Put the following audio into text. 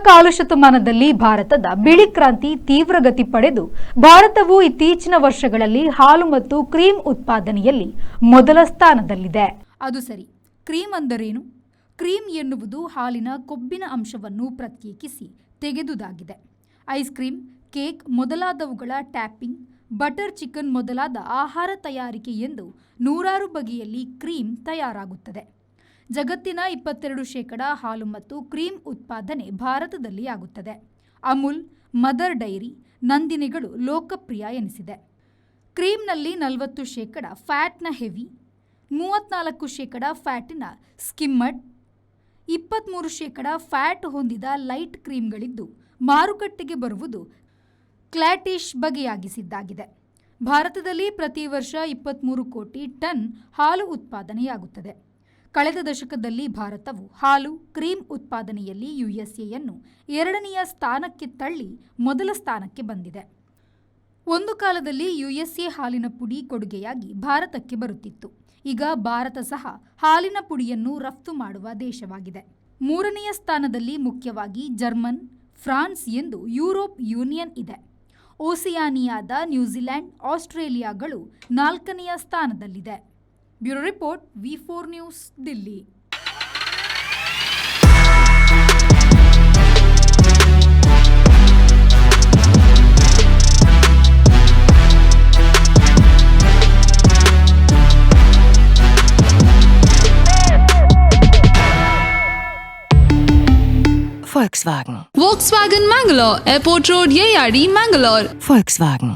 ಕಾಲು ಶತಮಾನದಲ್ಲಿ ಭಾರತದ ಬಿಳಿ ಕ್ರಾಂತಿ ತೀವ್ರಗತಿ ಪಡೆದು ಭಾರತವು ಇತ್ತೀಚಿನ ವರ್ಷಗಳಲ್ಲಿ ಹಾಲು ಮತ್ತು ಕ್ರೀಮ್ ಉತ್ಪಾದನೆಯಲ್ಲಿ ಮೊದಲ ಸ್ಥಾನದಲ್ಲಿದೆ. ಅದು ಸರಿ. ಕ್ರೀಮ್ ಅಂದರೇನು? ಕ್ರೀಮ್ ಎನ್ನುವುದು ಹಾಲಿನ ಕೊಬ್ಬಿನ ಅಂಶವನ್ನು ಪ್ರತ್ಯೇಕಿಸಿ ತೆಗೆದುದಾಗಿದೆ. ಐಸ್ ಕ್ರೀಮ್, ಕೇಕ್ ಮೊದಲಾದವುಗಳ ಟ್ಯಾಪಿಂಗ್, ಬಟರ್ ಚಿಕನ್ ಮೊದಲಾದ ಆಹಾರ ತಯಾರಿಕೆ ಎಂದು ನೂರಾರು ಬಗೆಯಲ್ಲಿ ಕ್ರೀಮ್ ತಯಾರಾಗುತ್ತದೆ. ಜಗತ್ತಿನ 22% ಹಾಲು ಮತ್ತು ಕ್ರೀಮ್ ಉತ್ಪಾದನೆ ಭಾರತದಲ್ಲಿ ಆಗುತ್ತದೆ. ಅಮೂಲ್, ಮದರ್ ಡೈರಿ, ನಂದಿನಿಗಳು ಲೋಕಪ್ರಿಯ ಎನಿಸಿದೆ. ಕ್ರೀಮ್ನಲ್ಲಿ 40% ಫ್ಯಾಟ್ನ ಹೆವಿ, 34% ಫ್ಯಾಟಿನ ಸ್ಕಿಮ್ಮಡ್, 23% ಫ್ಯಾಟ್ ಹೊಂದಿದ ಲೈಟ್ ಕ್ರೀಮ್ಗಳಿದ್ದು ಮಾರುಕಟ್ಟೆಗೆ ಬರುವುದು ಕ್ಲಾಟಿಶ್ ಬಗೆಯಾಗಿಸಿದ್ದಾಗಿದೆ. ಭಾರತದಲ್ಲಿ ಪ್ರತಿ ವರ್ಷ 23 ಕೋಟಿ ಟನ್ ಹಾಲು ಉತ್ಪಾದನೆಯಾಗುತ್ತದೆ. ಕಳೆದ ದಶಕದಲ್ಲಿ ಭಾರತವು ಹಾಲು, ಕ್ರೀಮ್ ಉತ್ಪಾದನೆಯಲ್ಲಿ ಯುಎಸ್ಎಯನ್ನು 2ನೇ ಸ್ಥಾನಕ್ಕೆ ತಳ್ಳಿ ಮೊದಲ ಸ್ಥಾನಕ್ಕೆ ಬಂದಿದೆ. ಒಂದು ಕಾಲದಲ್ಲಿ ಯುಎಸ್ಎ ಹಾಲಿನ ಪುಡಿ ಕೊಡುಗೆಯಾಗಿ ಭಾರತಕ್ಕೆ ಬರುತ್ತಿತ್ತು. ಈಗ ಭಾರತ ಸಹ ಹಾಲಿನ ಪುಡಿಯನ್ನು ರಫ್ತು ಮಾಡುವ ದೇಶವಾಗಿದೆ. 3ನೇ ಸ್ಥಾನದಲ್ಲಿ ಮುಖ್ಯವಾಗಿ ಜರ್ಮನ್, ಫ್ರಾನ್ಸ್ ಎಂದು ಯುರೋಪ್ ಯೂನಿಯನ್ ಇದೆ. ಓಸಿಯಾನಿಯಾದ ನ್ಯೂಜಿಲೆಂಡ್, ಆಸ್ಟ್ರೇಲಿಯಾಗಳು 4ನೇ ಸ್ಥಾನದಲ್ಲಿದೆ. Bureau report, V4 news, Delhi. Volkswagen. Volkswagen Mangalore, Airport Road, Yeyadi, Mangalore. Volkswagen.